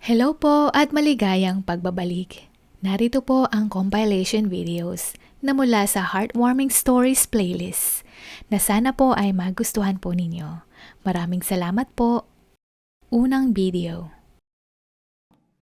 Hello po at maligayang pagbabalik. Narito po ang compilation videos na mula sa Heartwarming Stories playlist na sana po ay magustuhan po ninyo. Maraming salamat po. Unang video.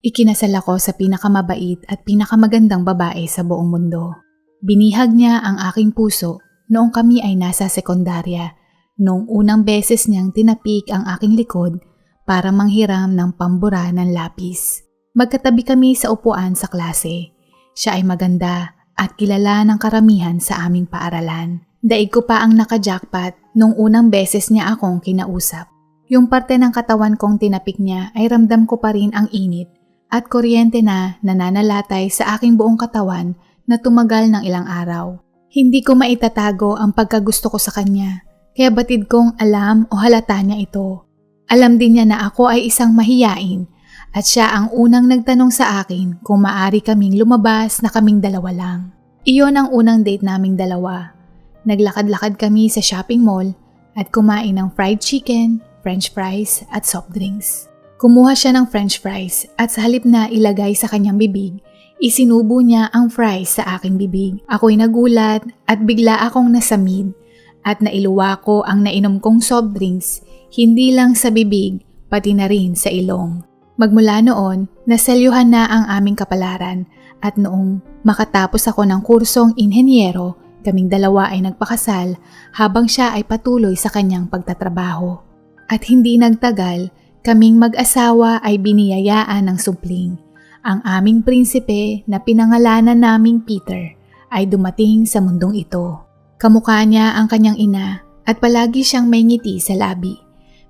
Ikinasal ako sa pinakamabait at pinakamagandang babae sa buong mundo. Binihag niya ang aking puso noong kami ay nasa sekundarya, noong unang beses niyang tinapik ang aking likod para manghiram ng pambura ng lapis. Magkatabi kami sa upuan sa klase. Siya ay maganda at kilala ng karamihan sa aming paaralan. Daig ko pa ang naka-jackpot nung unang beses niya akong kinausap. Yung parte ng katawan kong tinapik niya ay ramdam ko pa rin ang init at kuryente na nananalatay sa aking buong katawan na tumagal ng ilang araw. Hindi ko maitatago ang pagkagusto ko sa kanya, kaya batid kong alam o halata niya ito. Alam din niya na ako ay isang mahiyain at siya ang unang nagtanong sa akin kung maaari kaming lumabas na kaming dalawa lang. Iyon ang unang date naming dalawa. Naglakad-lakad kami sa shopping mall at kumain ng fried chicken, french fries at soft drinks. Kumuha siya ng french fries at sa halip na ilagay sa kanyang bibig, isinubo niya ang fries sa aking bibig. Ako'y nagulat at bigla akong nasamid at nailuwa ko ang nainom kong soft drinks, hindi lang sa bibig, pati na rin sa ilong. Magmula noon, naselyuhan na ang aming kapalaran at noong makatapos ako ng kursong inhenyero, kaming dalawa ay nagpakasal habang siya ay patuloy sa kanyang pagtatrabaho. At hindi nagtagal, kaming mag-asawa ay biniyayaan ng supling. Ang aming prinsipe na pinangalanan naming Peter ay dumating sa mundong ito. Kamukha niya ang kanyang ina at palagi siyang may ngiti sa labi.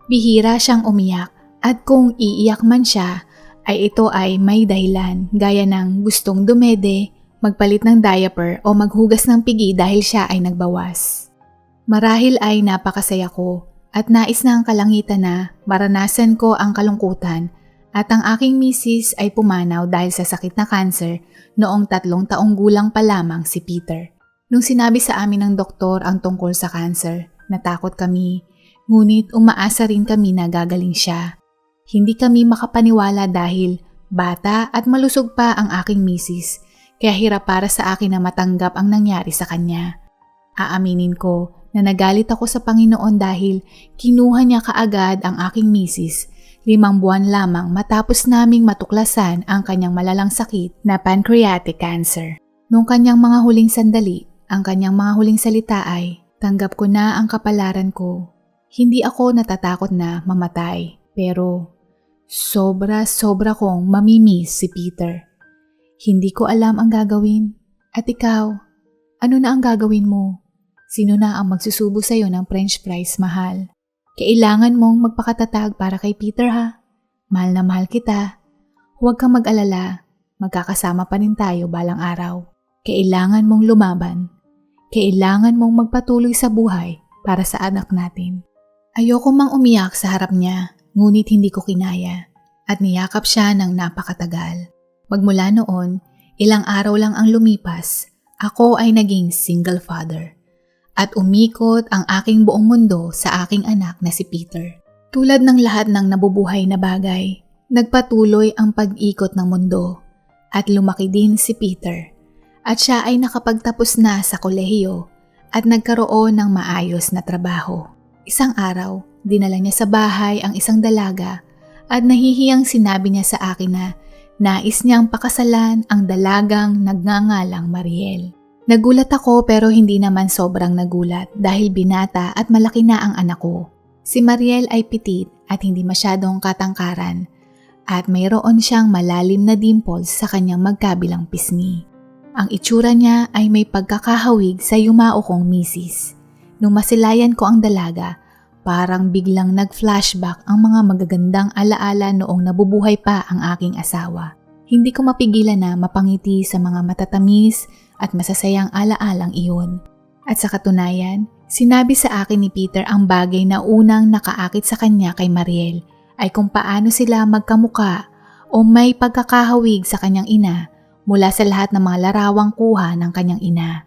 Bihira siyang umiyak at kung iiyak man siya ay ito ay may dahilan gaya ng gustong dumede, magpalit ng diaper o maghugas ng pigi dahil siya ay nagbawas. Marahil ay napakasaya ko at nais na ang kalangitan na maranasan ko ang kalungkutan at ang aking misis ay pumanaw dahil sa sakit na cancer noong 3 taong gulang pa lamang si Peter. Nung sinabi sa amin ng doktor ang tungkol sa cancer, natakot kami, ngunit umaasa rin kami na gagaling siya. Hindi kami makapaniwala dahil bata at malusog pa ang aking misis, kaya hirap para sa akin na matanggap ang nangyari sa kanya. Aaminin ko na nagalit ako sa Panginoon dahil kinuha niya kaagad ang aking misis 5 buwan lamang matapos naming matuklasan ang kanyang malalang sakit na pancreatic cancer. Nung kanyang mga huling sandali, ang kanyang mga huling salita ay, tanggap ko na ang kapalaran ko. Hindi ako natatakot na mamatay, pero sobra kong mamimiss si Peter. Hindi ko alam ang gagawin. At ikaw, ano na ang gagawin mo? Sino na ang magsusubo sa'yo ng french fries, mahal? Kailangan mong magpakatatag para kay Peter, ha? Mahal na mahal kita. Huwag kang mag-alala. Magkakasama pa rin tayo balang araw. Kailangan mong lumaban. Kailangan mong magpatuloy sa buhay para sa anak natin. Ayoko mang umiyak sa harap niya, ngunit hindi ko kinaya at niyakap siya ng napakatagal. Magmula noon, ilang araw lang ang lumipas, ako ay naging single father. At umikot ang aking buong mundo sa aking anak na si Peter. Tulad ng lahat ng nabubuhay na bagay, nagpatuloy ang pag-ikot ng mundo at lumaki din si Peter. At siya ay nakapagtapos na sa kolehiyo at nagkaroon ng maayos na trabaho. Isang araw, dinala niya sa bahay ang isang dalaga at nahihiyang sinabi niya sa akin na nais niyang pakasalan ang dalagang nagngangalang Mariel. Nagulat ako pero hindi naman sobrang nagulat dahil binata at malaki na ang anak ko. Si Mariel ay pitit at hindi masyadong katangkaran at mayroon siyang malalim na dimples sa kanyang magkabilang pisngi. Ang itsura niya ay may pagkakahawig sa yumao kong misis. Nung masilayan ko ang dalaga, parang biglang nag-flashback ang mga magagandang alaala noong nabubuhay pa ang aking asawa. Hindi ko mapigilan na mapangiti sa mga matatamis at masasayang alaalang iyon. At sa katunayan, sinabi sa akin ni Peter ang bagay na unang nakaakit sa kanya kay Mariel ay kung paano sila magkamuka o may pagkakahawig sa kanyang ina mula sa lahat ng mga larawang kuha ng kanyang ina.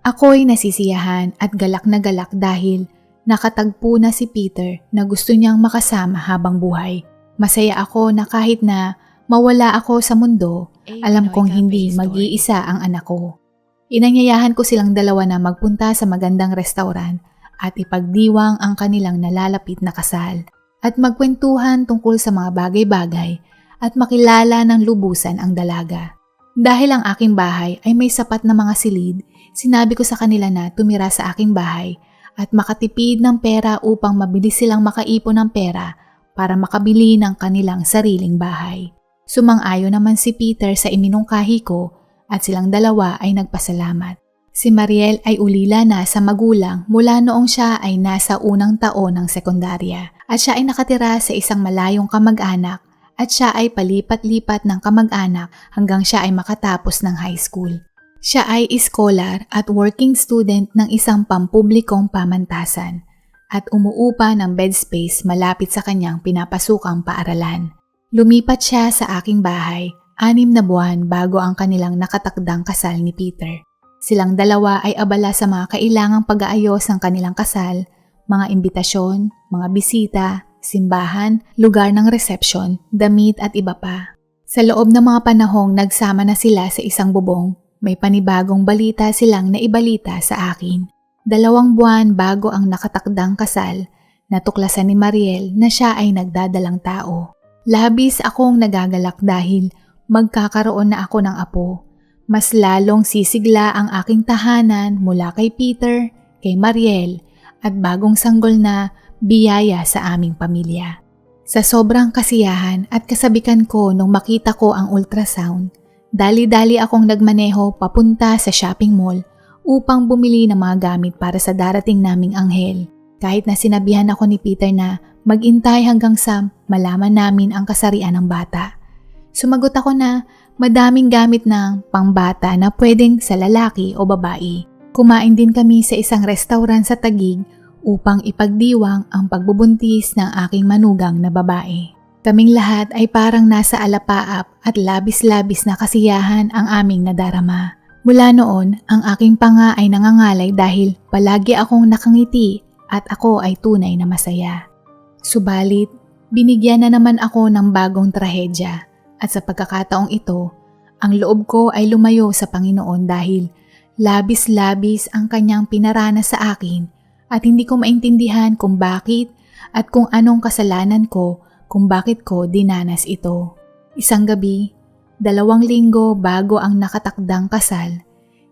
Ako'y nasisiyahan at galak na galak dahil nakatagpo na si Peter na gusto niyang makasama habang buhay. Masaya ako na kahit na Mawala ako sa mundo, alam kong hindi mag-iisa ang anak ko. Inanyayahan ko silang dalawa na magpunta sa magandang restaurant at ipagdiwang ang kanilang nalalapit na kasal at magkwentuhan tungkol sa mga bagay-bagay at makilala ng lubusan ang dalaga. Dahil ang aking bahay ay may sapat na mga silid, sinabi ko sa kanila na tumira sa aking bahay at makatipid ng pera upang mabilis silang makaipon ng pera para makabili ng kanilang sariling bahay. Sumang-ayon naman si Peter sa iminungkahi ko at silang dalawa ay nagpasalamat. Si Mariel ay ulila na sa magulang mula noong siya ay nasa unang taon ng sekundarya at siya ay nakatira sa isang malayong kamag-anak at siya ay palipat-lipat ng kamag-anak hanggang siya ay makatapos ng high school. Siya ay scholar at working student ng isang pampublikong pamantasan at umuupa ng bed space malapit sa kanyang pinapasukang paaralan. Lumipat siya sa aking bahay 6 na buwan bago ang kanilang nakatakdang kasal ni Peter. Silang dalawa ay abala sa mga kailangang pag-aayos ng kanilang kasal, mga imbitasyon, mga bisita, simbahan, lugar ng reception, damit at iba pa. Sa loob ng mga panahong nagsama na sila sa isang bubong, may panibagong balita silang naibalita sa akin. 2 buwan bago ang nakatakdang kasal, natuklasan ni Mariel na siya ay nagdadalang tao. Labis akong nagagalak dahil magkakaroon na ako ng apo. Mas lalong sisigla ang aking tahanan mula kay Peter, kay Mariel at bagong sanggol na biyaya sa aming pamilya. Sa sobrang kasiyahan at kasabikan ko nung makita ko ang ultrasound, dali-dali akong nagmaneho papunta sa shopping mall upang bumili ng mga gamit para sa darating naming anghel. Kahit na sinabihan ako ni Peter na mag-intay hanggang sa malaman namin ang kasarian ng bata. Sumagot ako na madaming gamit ng pangbata na pwedeng sa lalaki o babae. Kumain din kami sa isang restaurant sa Taguig upang ipagdiwang ang pagbubuntis ng aking manugang na babae. Kaming lahat ay parang nasa alapaap at labis-labis na kasiyahan ang aming nadarama. Mula noon, ang aking panga ay nangangalay dahil palagi akong nakangiti at ako ay tunay na masaya. Subalit, binigyan na naman ako ng bagong trahedya at sa pagkakataong ito, ang loob ko ay lumayo sa Panginoon dahil labis-labis ang kanyang pinarana sa akin at hindi ko maintindihan kung bakit at kung anong kasalanan ko kung bakit ko dinanas ito. Isang gabi, 2 linggo bago ang nakatakdang kasal,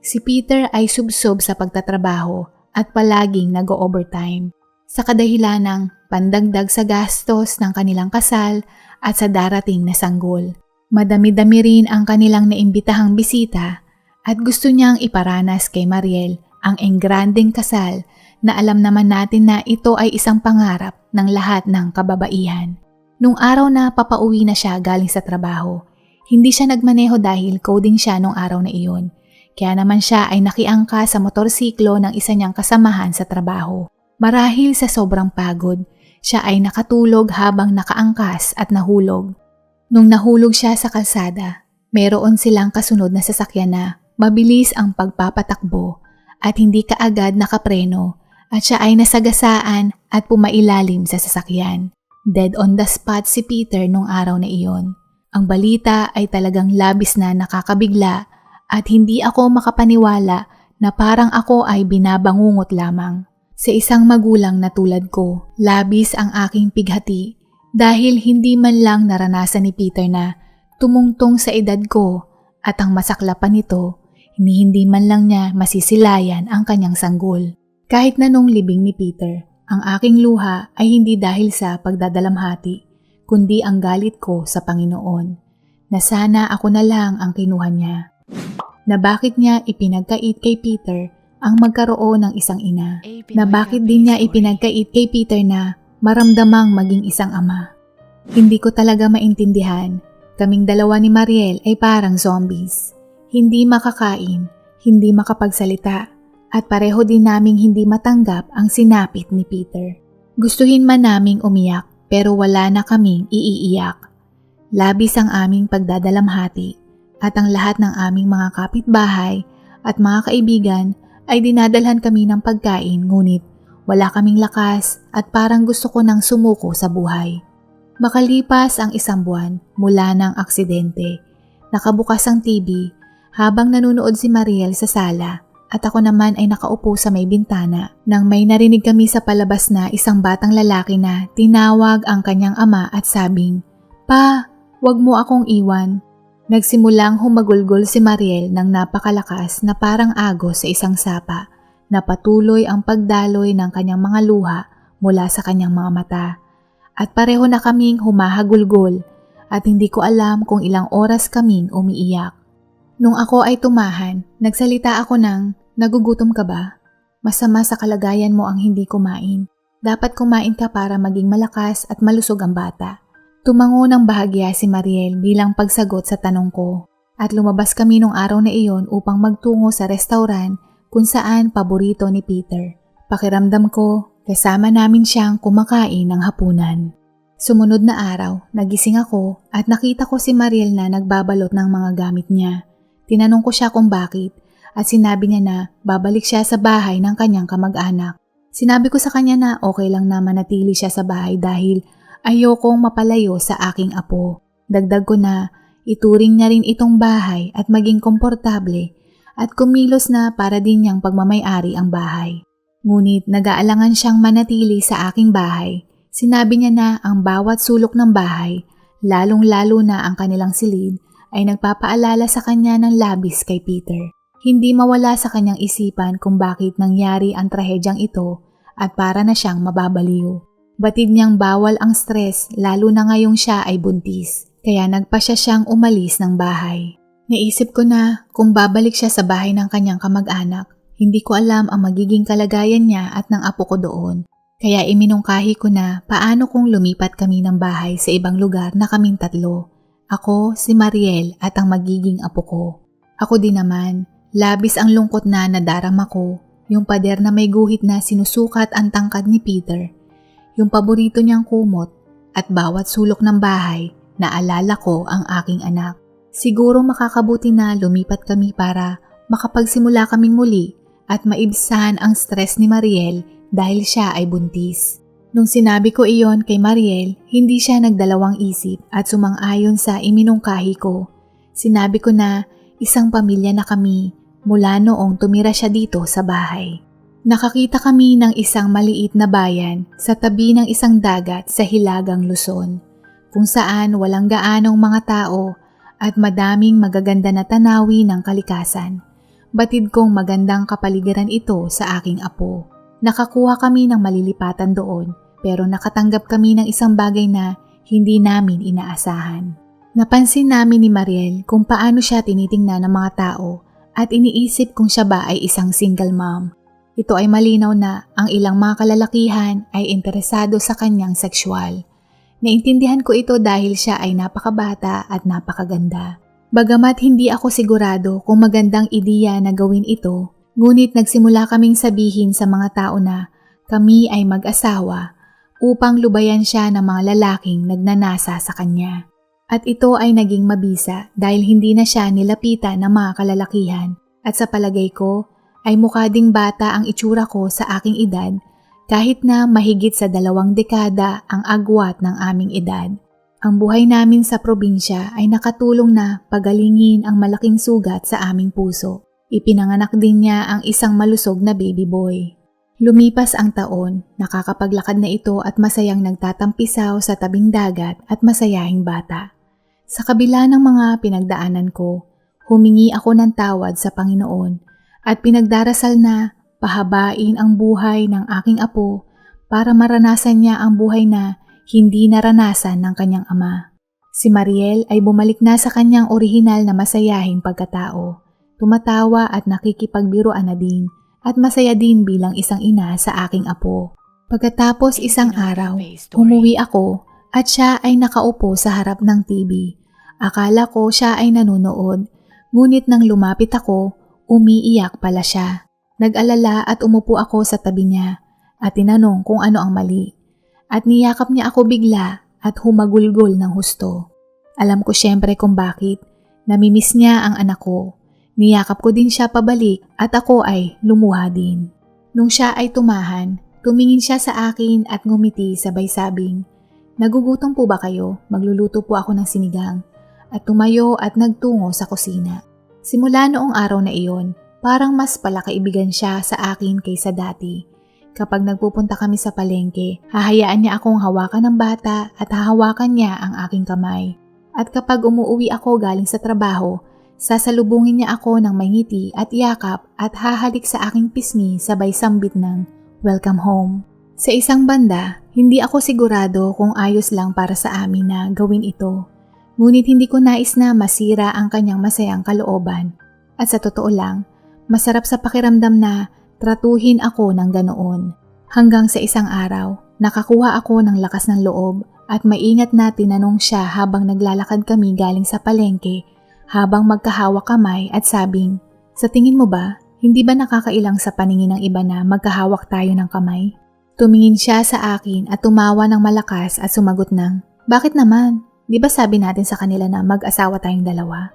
si Peter ay subsob sa pagtatrabaho at palaging nag-overtime sa kadahilan ng pandagdag sa gastos ng kanilang kasal at sa darating na sanggol. Madami-dami rin ang kanilang naimbitahang bisita at gusto niyang iparanas kay Mariel ang engrandeng kasal na alam naman natin na ito ay isang pangarap ng lahat ng kababaihan. Nung araw na papauwi na siya galing sa trabaho, hindi siya nagmaneho dahil coding siya nung araw na iyon. Kaya naman siya ay nakiangka sa motorsiklo ng isa niyang kasamahan sa trabaho. Marahil sa sobrang pagod, siya ay nakatulog habang nakaangkas at nahulog. Nung nahulog siya sa kalsada, meron silang kasunod na sasakyan na mabilis ang pagpapatakbo at hindi kaagad nakapreno at siya ay nasagasaan at pumailalim sa sasakyan. Dead on the spot si Peter nung araw na iyon. Ang balita ay talagang labis na nakakabigla at hindi ako makapaniwala na parang ako ay binabangungot lamang. Sa isang magulang na tulad ko, labis ang aking pighati dahil hindi man lang naranasan ni Peter na tumungtong sa edad ko at ang masaklapan nito, hindi man lang niya masisilayan ang kanyang sanggol. Kahit na nung libing ni Peter, ang aking luha ay hindi dahil sa pagdadalamhati, kundi ang galit ko sa Panginoon, na sana ako na lang ang kinuha niya. Na bakit niya ipinagkait kay Peter ang magkaroon ng isang ina, na bakit din niya ipinagkait kay Peter na maramdamang maging isang ama. Hindi ko talaga maintindihan, kaming dalawa ni Mariel ay parang zombies. Hindi makakain, hindi makapagsalita, at pareho din naming hindi matanggap ang sinapit ni Peter. Gustuhin man naming umiyak pero wala na kaming iiiyak. Labis ang aming pagdadalamhati at ang lahat ng aming mga kapitbahay at mga kaibigan ay dinadalhan kami ng pagkain ngunit wala kaming lakas at parang gusto ko nang sumuko sa buhay. Makalipas ang 1 buwan mula ng aksidente, nakabukas ang TV habang nanonood si Mariel sa sala at ako naman ay nakaupo sa may bintana nang may narinig kami sa palabas na isang batang lalaki na tinawag ang kanyang ama at sabing, "Pa, wag mo akong iwan." Nagsimulang humagulgol si Mariel ng napakalakas na parang agos sa isang sapa na patuloy ang pagdaloy ng kanyang mga luha mula sa kanyang mga mata. At pareho na kaming humahagulgol at hindi ko alam kung ilang oras kaming umiiyak. Nung ako ay tumahan, nagsalita ako ng, "Nagugutom ka ba? Masama sa kalagayan mo ang hindi kumain. Dapat kumain ka para maging malakas at malusog ang bata." Tumango ng bahagya si Mariel bilang pagsagot sa tanong ko at lumabas kami nung araw na iyon upang magtungo sa restaurant kung saan paborito ni Peter. Pakiramdam ko, kasama namin siyang kumakain ng hapunan. Sumunod na araw, nagising ako at nakita ko si Mariel na nagbabalot ng mga gamit niya. Tinanong ko siya kung bakit at sinabi niya na babalik siya sa bahay ng kanyang kamag-anak. Sinabi ko sa kanya na okay lang na manatili siya sa bahay dahil ayokong mapalayo sa aking apo. Dagdag ko na ituring niya rin itong bahay at maging komportable at kumilos na para din niyang pagmamay-ari ang bahay. Ngunit nag-aalangan siyang manatili sa aking bahay. Sinabi niya na ang bawat sulok ng bahay, lalong-lalo na ang kanilang silid, ay nagpapaalala sa kanya ng labis kay Peter. Hindi mawala sa kanyang isipan kung bakit nangyari ang trahedyang ito at para na siyang mababaliw. Batid niyang bawal ang stress lalo na ngayong siya ay buntis, kaya nagpa siya siyang umalis ng bahay. Naisip ko na kung babalik siya sa bahay ng kanyang kamag-anak, hindi ko alam ang magiging kalagayan niya at ng apo ko doon. Kaya iminungkahi ko na paano kung lumipat kami ng bahay sa ibang lugar na kaming 3. Ako, si Mariel at ang magiging apo ko. Ako din naman, labis ang lungkot na nadarama ko, yung pader na may guhit na sinusukat ang tangkad ni Peter, yung paborito niyang kumot at bawat sulok ng bahay, naalala ko ang aking anak. Siguro makakabuti na lumipat kami para makapagsimula kaming muli at maibsan ang stress ni Mariel dahil siya ay buntis. Nung sinabi ko iyon kay Mariel, hindi siya nagdalawang isip at sumang-ayon sa iminungkahi ko. Sinabi ko na isang pamilya na kami mula noong tumira siya dito sa bahay. Nakakita kami ng isang maliit na bayan sa tabi ng isang dagat sa Hilagang Luzon, kung saan walang gaanong mga tao at madaming magaganda na tanawin ng kalikasan. Batid kong magandang kapaligiran ito sa aking apo. Nakakuha kami ng malilipatan doon pero nakatanggap kami ng isang bagay na hindi namin inaasahan. Napansin namin ni Mariel kung paano siya tinitingnan ng mga tao at iniisip kung siya ba ay isang single mom. Ito ay malinaw na ang ilang mga kalalakihan ay interesado sa kanyang sexual. Naintindihan ko ito dahil siya ay napakabata at napakaganda. Bagamat hindi ako sigurado kung magandang ideya na gawin ito, ngunit nagsimula kaming sabihin sa mga tao na kami ay mag-asawa upang lubayan siya ng mga lalaking nagnanasa sa kanya. At ito ay naging mabisa dahil hindi na siya nilapitan ng mga kalalakihan at sa palagay ko ay mukha ding bata ang itsura ko sa aking edad kahit na mahigit sa 2 dekada ang agwat ng aming edad. Ang buhay namin sa probinsya ay nakatulong na pagalingin ang malaking sugat sa aming puso. Ipinanganak din niya ang isang malusog na baby boy. Lumipas ang taon, nakakapaglakad na ito at masayang nagtatampisaw sa tabing dagat at masayahing bata. Sa kabila ng mga pinagdaanan ko, humingi ako ng tawad sa Panginoon at pinagdarasal na pahabain ang buhay ng aking apo para maranasan niya ang buhay na hindi naranasan ng kanyang ama. Si Mariel ay bumalik na sa kanyang orihinal na masayahing pagkatao. Tumatawa at nakikipagbiruan na din at masaya din bilang isang ina sa aking apo. Pagkatapos isang araw, umuwi ako at siya ay nakaupo sa harap ng TV. Akala ko siya ay nanonood, ngunit nang lumapit ako, umiiyak pala siya. Nag-alala at umupo ako sa tabi niya at tinanong kung ano ang mali. At niyakap niya ako bigla at humagulgol ng husto. Alam ko siyempre kung bakit. Namimiss niya ang anak ko. Niyakap ko din siya pabalik at ako ay lumuha din. Nung siya ay tumahan, tumingin siya sa akin at ngumiti sabay sabing, Nagugutom po ba kayo? Magluluto po ako ng sinigang. At tumayo at nagtungo sa kusina. Simula noong araw na iyon, parang mas palakaibigan siya sa akin kaysa dati. Kapag nagpupunta kami sa palengke, hahayaan niya akong hawakan ng bata at hahawakan niya ang aking kamay. At kapag umuwi ako galing sa trabaho, sasalubungin niya ako ng may ngiti at yakap at hahalik sa aking pisngi sabay sambit ng welcome home. Sa isang banda, hindi ako sigurado kung ayos lang para sa amin na gawin ito. Ngunit hindi ko nais na masira ang kanyang masayang kalooban. At sa totoo lang, masarap sa pakiramdam na tratuhin ako ng ganoon. Hanggang sa isang araw, nakakuha ako ng lakas ng loob at maingat na tinanong siya habang naglalakad kami galing sa palengke habang magkahawak kamay at sabing, "Sa tingin mo ba, hindi ba nakakailang sa paningin ng iba na magkahawak tayo ng kamay?" Tumingin siya sa akin at tumawa ng malakas at sumagot ng, "Bakit naman? Di ba sabi natin sa kanila na mag-asawa tayong dalawa?"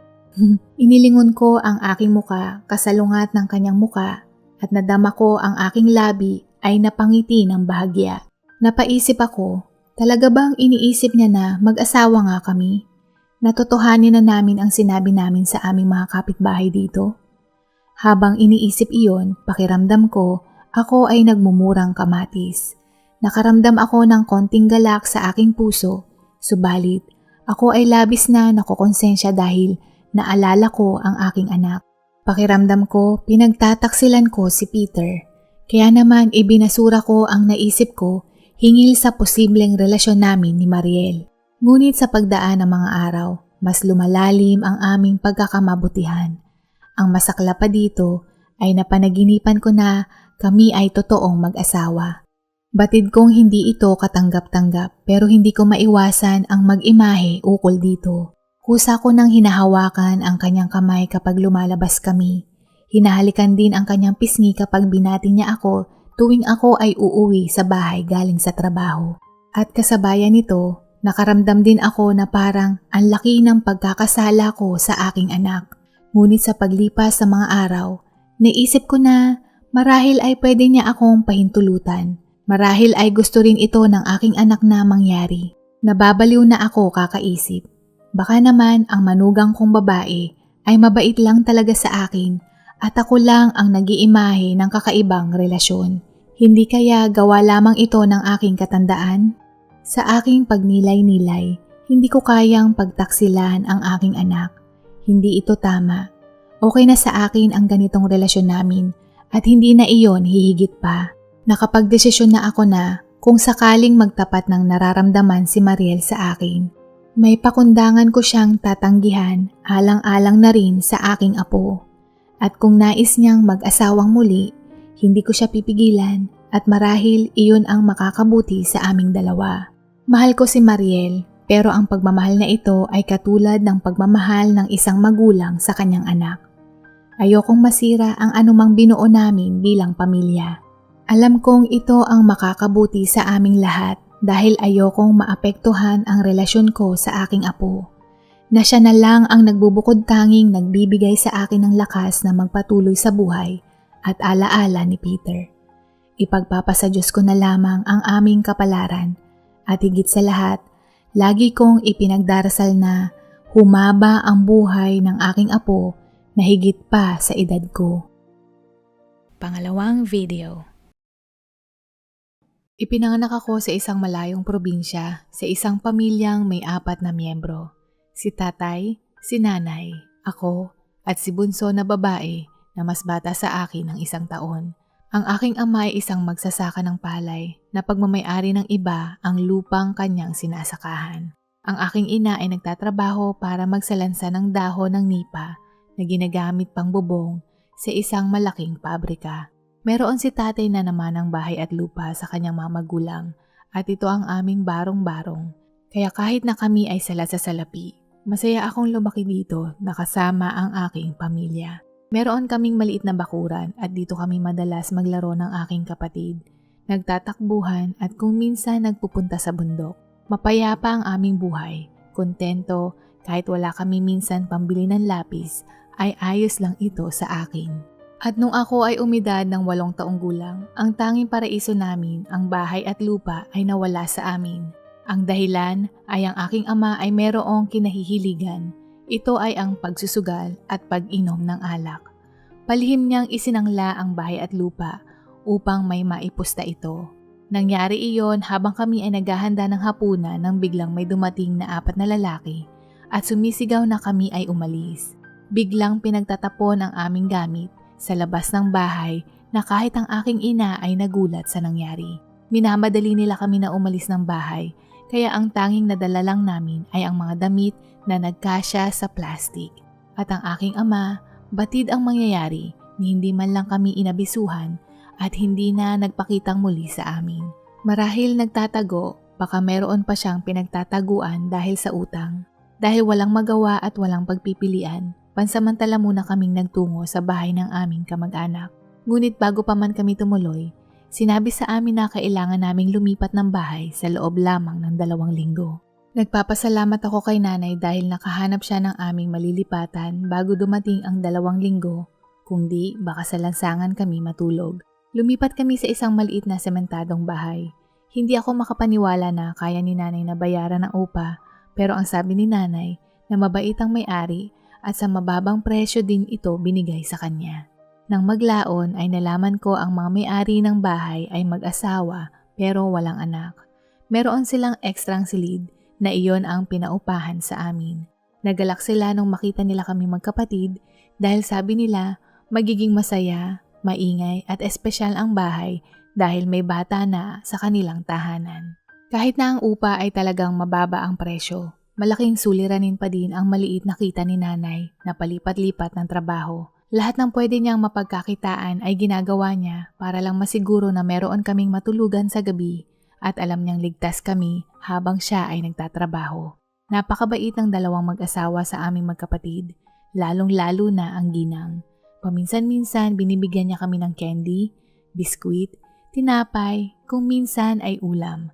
Inilingon ko ang aking muka kasalungat ng kanyang muka at nadama ko ang aking labi ay napangiti ng bahagya. Napaisip ako, talaga bang iniisip niya na mag-asawa nga kami? Natotohanin na namin ang sinabi namin sa aming mga kapitbahay dito? Habang iniisip iyon, pakiramdam ko, ako ay nagmumurang kamatis. Nakaramdam ako ng konting galak sa aking puso, subalit ako ay labis na nakokonsensya dahil naalala ko ang aking anak. Pakiramdam ko, pinagtataksilan ko si Peter. Kaya naman ibinasura ko ang naisip ko hingil sa posibleng relasyon namin ni Mariel. Ngunit sa pagdaan ng mga araw, mas lumalalim ang aming pagkakamabutihan. Ang masakla pa dito ay napanaginipan ko na kami ay totoong mag-asawa. Batid kong hindi ito katanggap-tanggap pero hindi ko maiwasan ang mag-imahe ukol dito. Kusa ko nang hinahawakan ang kanyang kamay kapag lumalabas kami. Hinahalikan din ang kanyang pisngi kapag binati niya ako tuwing ako ay uuwi sa bahay galing sa trabaho. At kasabayan nito, nakaramdam din ako na parang ang laki ng pagkakasala ko sa aking anak. Ngunit sa paglipas sa mga araw, naisip ko na marahil ay pwede niya akong pahintulutan. Marahil ay gusto rin ito ng aking anak na mangyari. Nababaliw na ako kakaisip. Baka naman ang manugang kong babae ay mabait lang talaga sa akin at ako lang ang nag-iimahe ng kakaibang relasyon. Hindi kaya gawa lamang ito ng aking katandaan? Sa aking pagnilay-nilay, hindi ko kayang pagtaksilan ang aking anak. Hindi ito tama. Okay na sa akin ang ganitong relasyon namin at hindi na iyon hihigit pa. Nakapagdesisyon na ako na kung sakaling magtapat ng nararamdaman si Mariel sa akin. May pakundangan ko siyang tatanggihan alang-alang na rin sa aking apo. At kung nais niyang mag-asawang muli, hindi ko siya pipigilan at marahil iyon ang makakabuti sa aming dalawa. Mahal ko si Mariel pero ang pagmamahal na ito ay katulad ng pagmamahal ng isang magulang sa kanyang anak. Ayokong masira ang anumang binuo namin bilang pamilya. Alam kong ito ang makakabuti sa aming lahat dahil ayokong maapektuhan ang relasyon ko sa aking apo. Na siya na lang ang nagbubukod tanging nagbibigay sa akin ng lakas na magpatuloy sa buhay at alaala ni Peter. Ipagpapasa Diyos ko na lamang ang aming kapalaran at higit sa lahat, lagi kong ipinagdarasal na humaba ang buhay ng aking apo na higit pa sa edad ko. Pangalawang video. Ipinanganak ako sa isang malayong probinsya sa isang pamilyang may 4 na miyembro. Si tatay, si nanay, ako at si bunso na babae na mas bata sa akin ng 1 taon. Ang aking ama ay isang magsasaka ng palay na pagmamay-ari ng iba ang lupang kanyang sinasakahan. Ang aking ina ay nagtatrabaho para magsalansa ng dahon ng nipa na ginagamit pang bubong sa isang malaking pabrika. Meron si tatay na naman ng bahay at lupa sa kanyang mga magulang at ito ang aming barong-barong. Kaya kahit na kami ay sala sa salapi, masaya akong lumaki dito na kasama ang aking pamilya. Meron kaming maliit na bakuran at dito kami madalas maglaro ng aking kapatid. Nagtatakbuhan at kung minsan nagpupunta sa bundok. Mapayapa ang aming buhay, kontento kahit wala kami minsan pambili ng lapis ay ayos lang ito sa akin. At nung ako ay umidad ng 8 taong gulang, ang tanging paraiso namin, ang bahay at lupa ay nawala sa amin. Ang dahilan ay ang aking ama ay merong kinahihiligan. Ito ay ang pagsusugal at pag-inom ng alak. Palihim niyang isinangla ang bahay at lupa upang may maipusta ito. Nangyari iyon habang kami ay naghahanda ng hapunan nang biglang may dumating na 4 na lalaki at sumisigaw na kami ay umalis. Biglang pinagtatapon ang aming gamit sa labas ng bahay na kahit ang aking ina ay nagulat sa nangyari. Minamadali nila kami na umalis ng bahay kaya ang tanging nadala lang namin ay ang mga damit na nagkasya sa plastic. At ang aking ama, batid ang mangyayari ni hindi man lang kami inabisuhan at hindi na nagpakitang muli sa amin. Marahil nagtatago, baka meron pa siyang pinagtataguan dahil sa utang. Dahil walang magawa at walang pagpipilian, pansamantala muna kaming nagtungo sa bahay ng aming kamag-anak. Ngunit bago pa man kami tumuloy, sinabi sa amin na kailangan naming lumipat ng bahay sa loob lamang ng 2 linggo. Nagpapasalamat ako kay nanay dahil nakahanap siya ng aming malilipatan bago dumating ang 2 linggo, kundi baka sa lansangan kami matulog. Lumipat kami sa isang maliit na sementadong bahay. Hindi ako makapaniwala na kaya ni nanay na bayaran ang upa, pero ang sabi ni nanay na mabait ang may-ari at sa mababang presyo din ito binigay sa kanya. Nang maglaon ay nalaman ko ang mga may-ari ng bahay ay mag-asawa pero walang anak. Meron silang ekstrang silid na iyon ang pinaupahan sa amin. Nagalak sila nung makita nila kami magkapatid dahil sabi nila magiging masaya, maingay at espesyal ang bahay dahil may bata na sa kanilang tahanan. Kahit na ang upa ay talagang mababa ang presyo, malaking suliranin pa din ang maliit na kita ni nanay na palipat-lipat ng trabaho. Lahat ng pwede niyang mapagkakitaan ay ginagawa niya para lang masiguro na meron kaming matulugan sa gabi at alam niyang ligtas kami habang siya ay nagtatrabaho. Napakabait ng 2 mag-asawa sa aming magkapatid, lalong-lalo na ang ginang. Paminsan-minsan binibigyan niya kami ng candy, biskwit, tinapay, kung minsan ay ulam.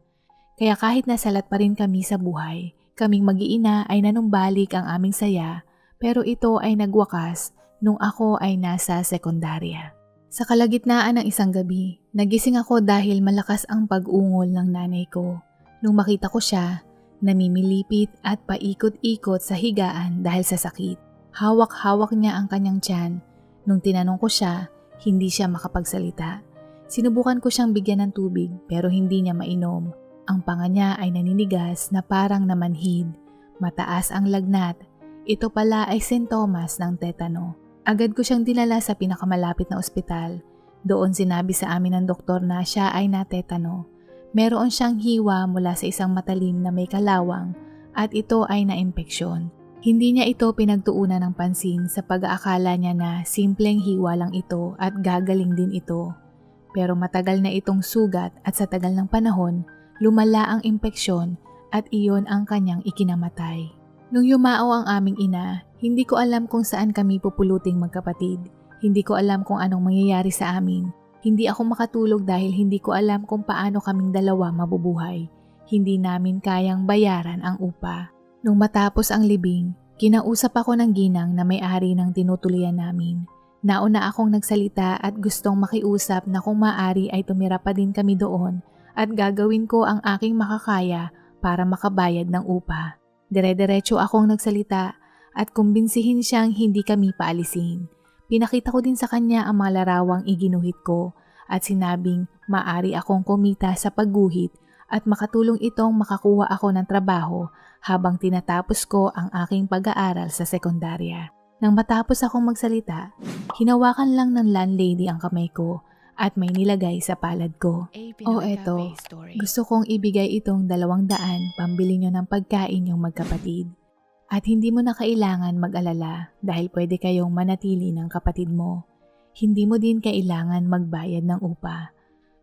Kaya kahit nasalat pa rin kami sa buhay, kaming mag-iina ay nanumbalik ang aming saya, pero ito ay nagwakas nung ako ay nasa sekundarya. Sa kalagitnaan ng isang gabi, nagising ako dahil malakas ang pag-ungol ng nanay ko. Nung makita ko siya, namimilipit at paikot-ikot sa higaan dahil sa sakit. Hawak-hawak niya ang kanyang tiyan. Nung tinanong ko siya, hindi siya makapagsalita. Sinubukan ko siyang bigyan ng tubig pero hindi niya mainom. Ang panga niya ay naninigas na parang namanhid. Mataas ang lagnat. Ito pala ay sintomas ng tetano. Agad ko siyang dinala sa pinakamalapit na ospital. Doon sinabi sa amin ng doktor na siya ay natetano. Meron siyang hiwa mula sa isang matalim na may kalawang at ito ay naimpeksyon. Hindi niya ito pinagtuunan ng pansin sa pag-aakala niya na simpleng hiwa lang ito at gagaling din ito. Pero matagal na itong sugat at sa tagal ng panahon, lumala ang impeksyon at iyon ang kanyang ikinamatay. Nung yumao ang aming ina, hindi ko alam kung saan kami pupuluting magkapatid. Hindi ko alam kung anong mangyayari sa amin. Hindi ako makatulog dahil hindi ko alam kung paano kaming 2 mabubuhay. Hindi namin kayang bayaran ang upa. Nung matapos ang libing, kinausap ako ng ginang na may-ari ng tinutuloyan namin. Nauna akong nagsalita at gustong makiusap na kung maaari ay tumira pa din kami doon at gagawin ko ang aking makakaya para makabayad ng upa. Dire-diretso akong nagsalita at kumbinsihin siyang hindi kami paalisin. Pinakita ko din sa kanya ang mga larawang iginuhit ko at sinabing maaari akong kumita sa pagguhit at makatulong itong makakuha ako ng trabaho habang tinatapos ko ang aking pag-aaral sa sekundarya. Nang matapos akong magsalita, hinawakan lang ng landlady ang kamay ko at may nilagay sa palad ko. Eto, gusto kong ibigay itong 200 pambili nyo ng pagkain yung magkapatid. At hindi mo na kailangan mag-alala dahil pwede kayong manatili ng kapatid mo. Hindi mo din kailangan magbayad ng upa.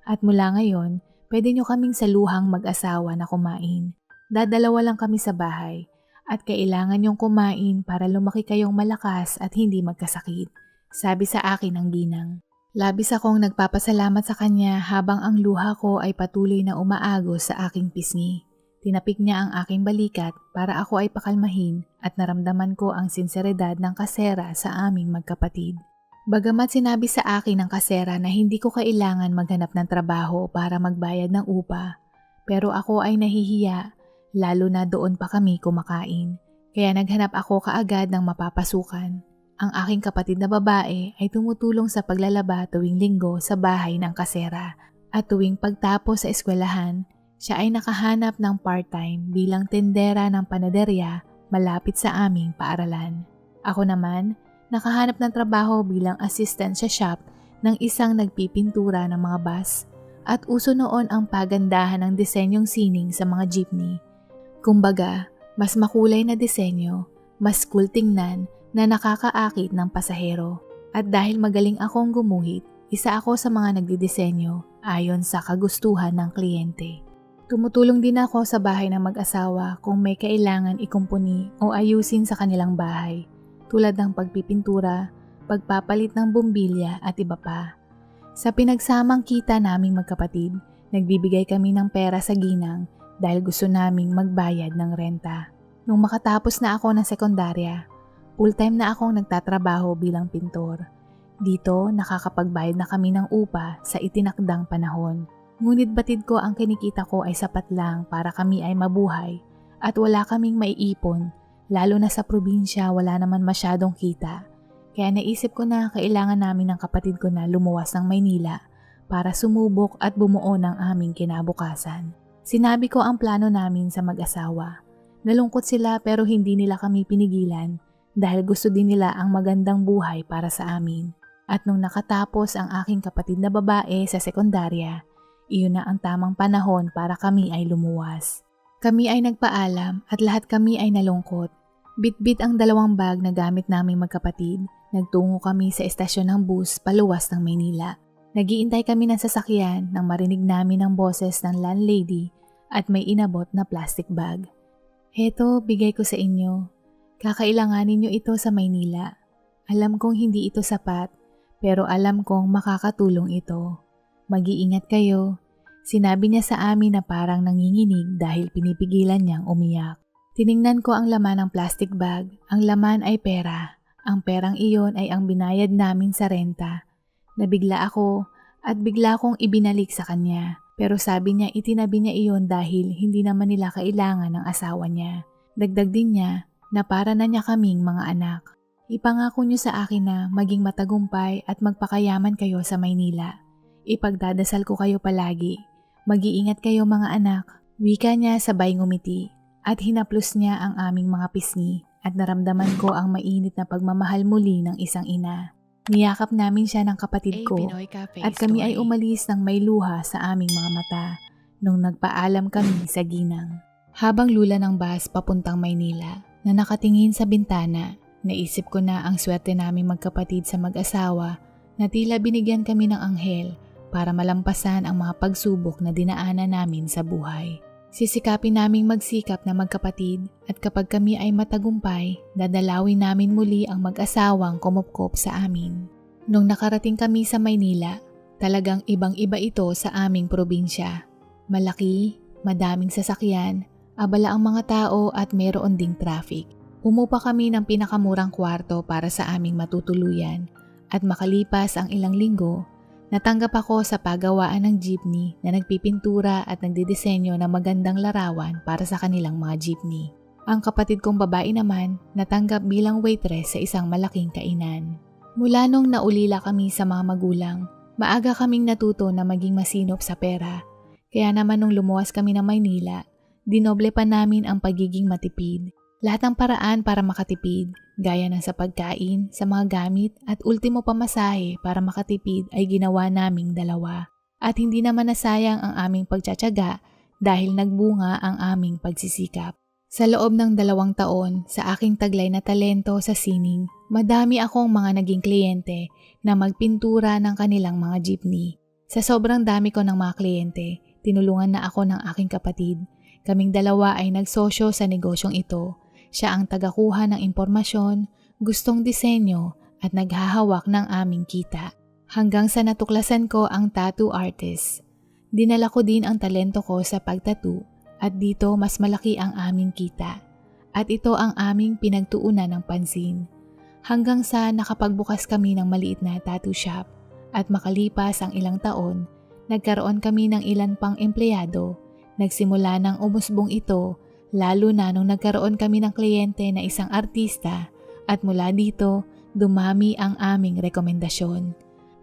At mula ngayon, pwede nyo kaming saluhang mag-asawa na kumain. Dadalawa lang kami sa bahay at kailangan yung kumain para lumaki kayong malakas at hindi magkasakit, sabi sa akin ng ginang. Labis akong nagpapasalamat sa kanya habang ang luha ko ay patuloy na umaagos sa aking pisngi. Tinapik niya ang aking balikat para ako ay pakalmahin at naramdaman ko ang sinseridad ng kasera sa aming magkapatid. Bagamat sinabi sa akin ng kasera na hindi ko kailangan maghanap ng trabaho para magbayad ng upa, pero ako ay nahihiya lalo na doon pa kami kumakain. Kaya naghanap ako kaagad ng mapapasukan. Ang aking kapatid na babae ay tumutulong sa paglalaba tuwing linggo sa bahay ng kasera. At tuwing pagtapos sa eskwelahan, siya ay nakahanap ng part-time bilang tendera ng panaderya malapit sa aming paaralan. Ako naman, nakahanap ng trabaho bilang assistant sa shop ng isang nagpipintura ng mga bus at uso noon ang pagandahan ng disenyong sining sa mga jeepney. Kumbaga, mas makulay na disenyo, mas cool tingnan na nakakaakit ng pasahero. At dahil magaling akong gumuhit, isa ako sa mga nagdidisenyo ayon sa kagustuhan ng kliyente. Tumutulong din ako sa bahay ng mag-asawa kung may kailangan ikumpuni o ayusin sa kanilang bahay, tulad ng pagpipintura, pagpapalit ng bumbilya at iba pa. Sa pinagsamang kita naming magkapatid, nagbibigay kami ng pera sa ginang dahil gusto naming magbayad ng renta. Nung makatapos na ako ng sekundarya, full-time na akong nagtatrabaho bilang pintor. Dito, nakakapagbayad na kami ng upa sa itinakdang panahon. Ngunit batid ko ang kinikita ko ay sapat lang para kami ay mabuhay at wala kaming maiipon, lalo na sa probinsya wala naman masyadong kita. Kaya naisip ko na kailangan namin ng kapatid ko na lumuwas ng Maynila para sumubok at bumuo ng aming kinabukasan. Sinabi ko ang plano namin sa mag-asawa. Nalungkot sila pero hindi nila kami pinigilan dahil gusto din nila ang magandang buhay para sa amin. At nung nakatapos ang aking kapatid na babae sa sekundarya, iyon na ang tamang panahon para kami ay lumuwas. Kami ay nagpaalam at lahat kami ay nalungkot. Bit-bit ang 2 bag na gamit naming magkapatid. Nagtungo kami sa estasyon ng bus paluwas ng Maynila. Nagiintay kami ng sasakyan nang marinig namin ang boses ng landlady at may inabot na plastic bag. Heto, bigay ko sa inyo. Kakailanganin nyo ito sa Maynila. Alam kong hindi ito sapat, pero alam kong makakatulong ito. Mag-iingat kayo. Sinabi niya sa amin na parang nanginginig dahil pinipigilan niyang umiyak. Tiningnan ko ang laman ng plastic bag. Ang laman ay pera. Ang perang iyon ay ang binayad namin sa renta. Nabigla ako at bigla kong ibinalik sa kanya. Pero sabi niya itinabi niya iyon dahil hindi naman nila kailangan ng asawa niya. Dagdag din niya na para na niya kaming mga anak. Ipangako niyo sa akin na maging matagumpay at magpakayaman kayo sa Maynila. Ipagdadasal ko kayo palagi. Mag-iingat kayo mga anak. Wika niya sabay ngumiti at hinaplos niya ang aming mga pisngi at naramdaman ko ang mainit na pagmamahal muli ng isang ina. Niyakap namin siya ng kapatid ko at kami ay umalis ng may luha sa aming mga mata nung nagpaalam kami sa ginang. Habang lula ng bus papuntang Maynila na nakatingin sa bintana, naisip ko na ang swerte naming magkapatid sa mag-asawa na tila binigyan kami ng anghel para malampasan ang mga pagsubok na dinaanan namin sa buhay. Sisikapin naming magsikap na magkapatid at kapag kami ay matagumpay, dadalawin namin muli ang mag-asawang kumupkop sa amin. Nung nakarating kami sa Maynila, talagang ibang-iba ito sa aming probinsya. Malaki, madaming sasakyan, abala ang mga tao at meron ding traffic. Umupa kami ng pinakamurang kwarto para sa aming matutuluyan at makalipas ang ilang linggo, natanggap ako sa pagawaan ng jeepney na nagpipintura at nagdidisenyo ng magandang larawan para sa kanilang mga jeepney. Ang kapatid kong babae naman natanggap bilang waitress sa isang malaking kainan. Mula nung naulila kami sa mga magulang, maaga kaming natuto na maging masinop sa pera. Kaya naman nung lumuwas kami ng Maynila, dinoble pa namin ang pagiging matipid. Lahat ng paraan para makatipid, gaya ng sa pagkain, sa mga gamit at ultimo pamasahe para makatipid ay ginawa naming dalawa. At hindi naman nasayang ang aming pagtsatsaga dahil nagbunga ang aming pagsisikap. Sa loob ng 2 taon sa aking taglay na talento sa sining, madami akong mga naging kliyente na magpintura ng kanilang mga jeepney. Sa sobrang dami ko ng mga kliyente, tinulungan na ako ng aking kapatid. Kaming dalawa ay nagsosyo sa negosyong ito. Siya ang tagakuha ng impormasyon, gustong disenyo at naghahawak ng aming kita. Hanggang sa natuklasan ko ang tattoo artist. Dinala ko din ang talento ko sa pagtattoo at dito mas malaki ang aming kita. At ito ang aming pinagtuunan ng pansin. Hanggang sa nakapagbukas kami ng maliit na tattoo shop at makalipas ang ilang taon, nagkaroon kami ng ilan pang empleyado. Nagsimula ng umusbong ito lalo na nung nagkaroon kami ng kliyente na isang artista at mula dito dumami ang aming rekomendasyon.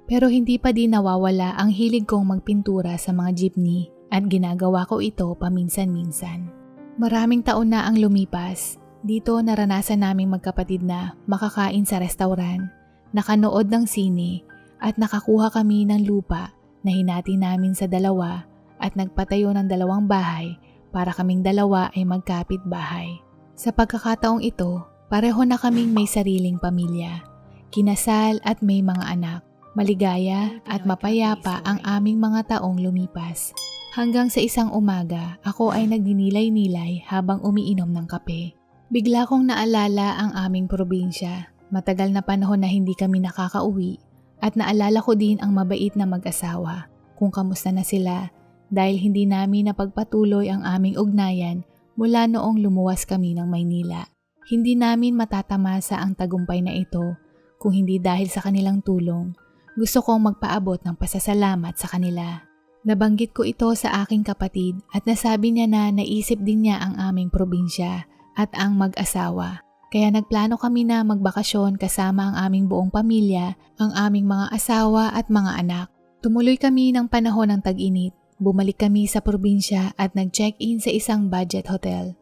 Pero hindi pa din nawawala ang hilig kong magpintura sa mga jeepney at ginagawa ko ito paminsan-minsan. Maraming taon na ang lumipas. Dito naranasan naming magkapatid na makakain sa restaurant, nakanood ng sine at nakakuha kami ng lupa na hinati namin sa dalawa at nagpatayo ng 2 bahay para kaming dalawa ay magkapit bahay. Sa pagkakataong ito, pareho na kaming may sariling pamilya, kinasal at may mga anak. Maligaya at mapayapa ang aming mga taong lumipas. Hanggang sa isang umaga, ako ay nagninilay-nilay habang umiinom ng kape. Bigla kong naalala ang aming probinsya. Matagal na panahon na hindi kami nakakauwi at naalala ko din ang mabait na mag-asawa. Kung kamusta na sila dahil hindi namin napagpatuloy ang aming ugnayan mula noong lumuwas kami ng Maynila. Hindi namin matatamasa ang tagumpay na ito kung hindi dahil sa kanilang tulong. Gusto kong magpaabot ng pasasalamat sa kanila. Nabanggit ko ito sa aking kapatid at nasabi niya na naisip din niya ang aming probinsya at ang mag-asawa. Kaya nagplano kami na magbakasyon kasama ang aming buong pamilya, ang aming mga asawa at mga anak. Tumuloy kami ng panahon ng tag-init. Bumalik kami sa probinsya at nag-check-in sa isang budget hotel.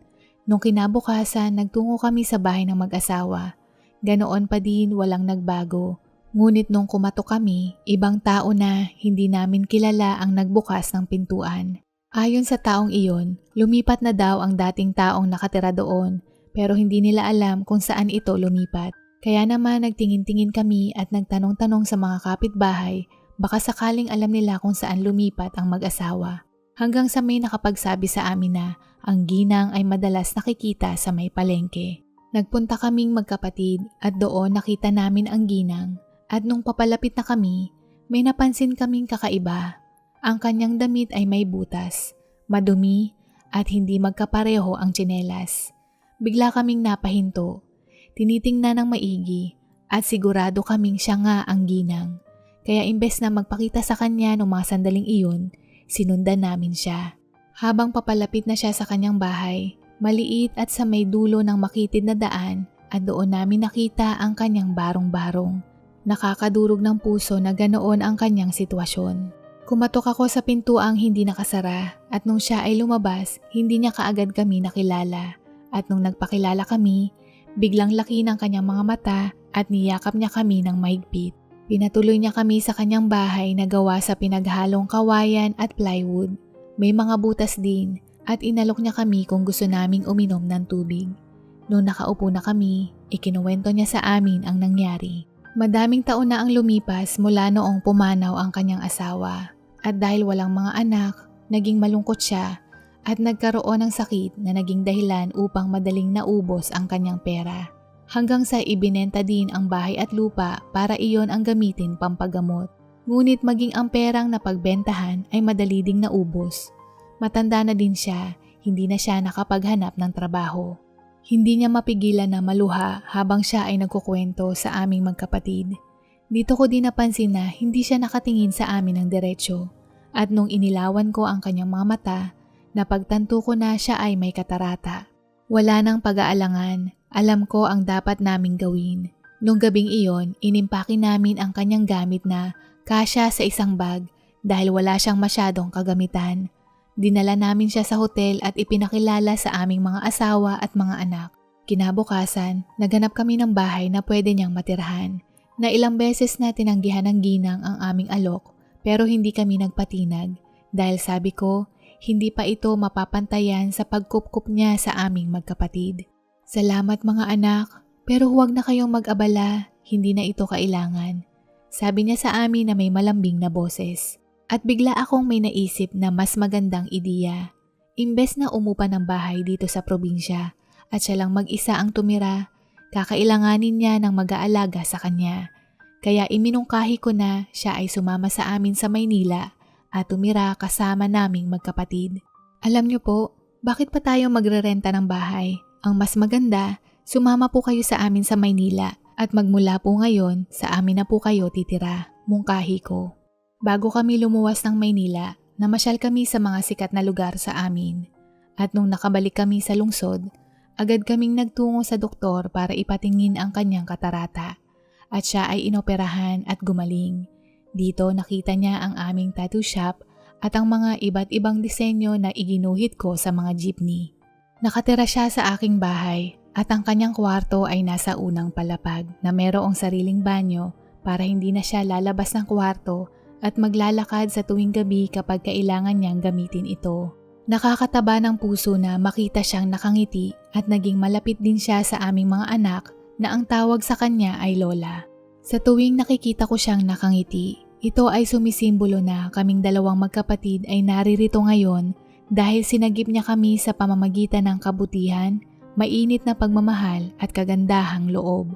Nung kinabukasan, nagtungo kami sa bahay ng mag-asawa. Ganoon pa din walang nagbago. Ngunit nung kumatok kami, ibang tao na hindi namin kilala ang nagbukas ng pintuan. Ayon sa taong iyon, lumipat na daw ang dating taong nakatira doon pero hindi nila alam kung saan ito lumipat. Kaya naman nagtingin-tingin kami at nagtanong-tanong sa mga kapitbahay baka sakaling alam nila kung saan lumipat ang mag-asawa. Hanggang sa may nakapagsabi sa amin na ang ginang ay madalas nakikita sa may palengke. Nagpunta kaming magkapatid at doon nakita namin ang ginang. At nung papalapit na kami, may napansin kaming kakaiba. Ang kanyang damit ay may butas, madumi at hindi magkapareho ang tsinelas. Bigla kaming napahinto, tinitingnan ng maigi at sigurado kaming siya nga ang ginang. Kaya imbes na magpakita sa kanya ng mga sandaling iyon, sinundan namin siya. Habang papalapit na siya sa kanyang bahay, maliit at sa may dulo ng makitid na daan at doon namin nakita ang kanyang barong-barong. Nakakadurog ng puso na ganoon ang kanyang sitwasyon. Kumatok ako sa pintuang hindi nakasara at nung siya ay lumabas, hindi niya kaagad kami nakilala. At nung nagpakilala kami, biglang laki ng kanyang mga mata at niyakap niya kami ng mahigpit. Pinatuloy niya kami sa kanyang bahay na gawa sa pinaghalong kawayan at plywood. May mga butas din at inalok niya kami kung gusto naming uminom ng tubig. Nung nakaupo na kami, ikinuwento niya sa amin ang nangyari. Madaming taon na ang lumipas mula noong pumanaw ang kanyang asawa. At dahil walang mga anak, naging malungkot siya at nagkaroon ng sakit na naging dahilan upang madaling naubos ang kanyang pera. Hanggang sa ibinenta din ang bahay at lupa para iyon ang gamitin pampagamot. Ngunit maging ang perang napagbentahan ay madali ding naubos. Matanda na din siya, hindi na siya nakapaghanap ng trabaho. Hindi niya mapigilan na maluha habang siya ay nagkukwento sa aming magkapatid. Dito ko din napansin na hindi siya nakatingin sa amin ng diretsyo. At nung inilawan ko ang kanyang mga mata, napagtanto ko na siya ay may katarata. Wala nang pag-aalangan, alam ko ang dapat naming gawin. Nung gabing iyon, inimpake namin ang kanyang gamit na kasya sa isang bag dahil wala siyang masyadong kagamitan. Dinala namin siya sa hotel at ipinakilala sa aming mga asawa at mga anak. Kinabukasan, naghanap kami ng bahay na pwede niyang matirahan. Na ilang beses na tinanggihan ng ginang ang aming alok pero hindi kami nagpatinag dahil sabi ko hindi pa ito mapapantayan sa pagkupkup niya sa aming magkapatid. Salamat mga anak, pero huwag na kayong mag-abala, hindi na ito kailangan. Sabi niya sa amin na may malambing na boses. At bigla akong may naisip na mas magandang ideya. Imbes na umupa ng bahay dito sa probinsya at siya lang mag-isa ang tumira, kakailanganin niya ng mag-aalaga sa kanya. Kaya iminungkahi ko na siya ay sumama sa amin sa Maynila at tumira kasama naming magkapatid. Alam niyo po, bakit pa tayo magrerenta ng bahay? Ang mas maganda, sumama po kayo sa amin sa Maynila at magmula po ngayon sa amin na po kayo titira, mungkahi ko. Bago kami lumuwas ng Maynila, namasyal kami sa mga sikat na lugar sa amin. At nung nakabalik kami sa lungsod, agad kaming nagtungo sa doktor para ipatingin ang kanyang katarata. At siya ay inoperahan at gumaling. Dito nakita niya ang aming tattoo shop at ang mga iba't ibang disenyo na iginuhit ko sa mga jeepney. Nakatira siya sa aking bahay at ang kanyang kwarto ay nasa unang palapag na mayroong sariling banyo para hindi na siya lalabas ng kwarto at maglalakad sa tuwing gabi kapag kailangan niyang gamitin ito. Nakakataba ng puso na makita siyang nakangiti at naging malapit din siya sa aming mga anak na ang tawag sa kanya ay Lola. Sa tuwing nakikita ko siyang nakangiti, ito ay sumisimbolo na kaming dalawang magkapatid ay naririto ngayon dahil sinagip niya kami sa pamamagitan ng kabutihan, mainit na pagmamahal at kagandahang loob.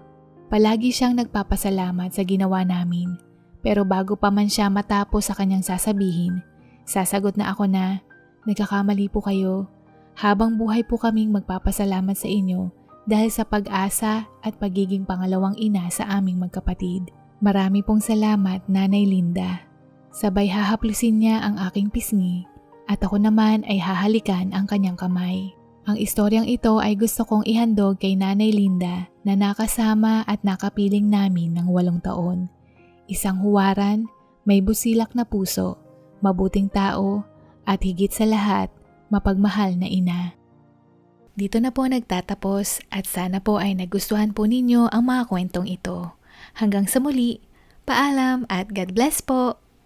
Palagi siyang nagpapasalamat sa ginawa namin. Pero bago pa man siya matapos sa kanyang sasabihin, sasagot na ako na, nagkakamali po kayo. Habang buhay po kaming magpapasalamat sa inyo dahil sa pag-asa at pagiging pangalawang ina sa aming magkapatid. Marami pong salamat, Nanay Linda. Sabay hahaplusin niya ang aking pisngi at ako naman ay hahalikan ang kanyang kamay. Ang istoryang ito ay gusto kong ihandog kay Nanay Linda na nakasama at nakapiling namin ng 8 taon. Isang huwaran, may busilak na puso, mabuting tao, at higit sa lahat, mapagmahal na ina. Dito na po nagtatapos at sana po ay nagustuhan po ninyo ang mga kwentong ito. Hanggang sa muli, paalam at God bless po!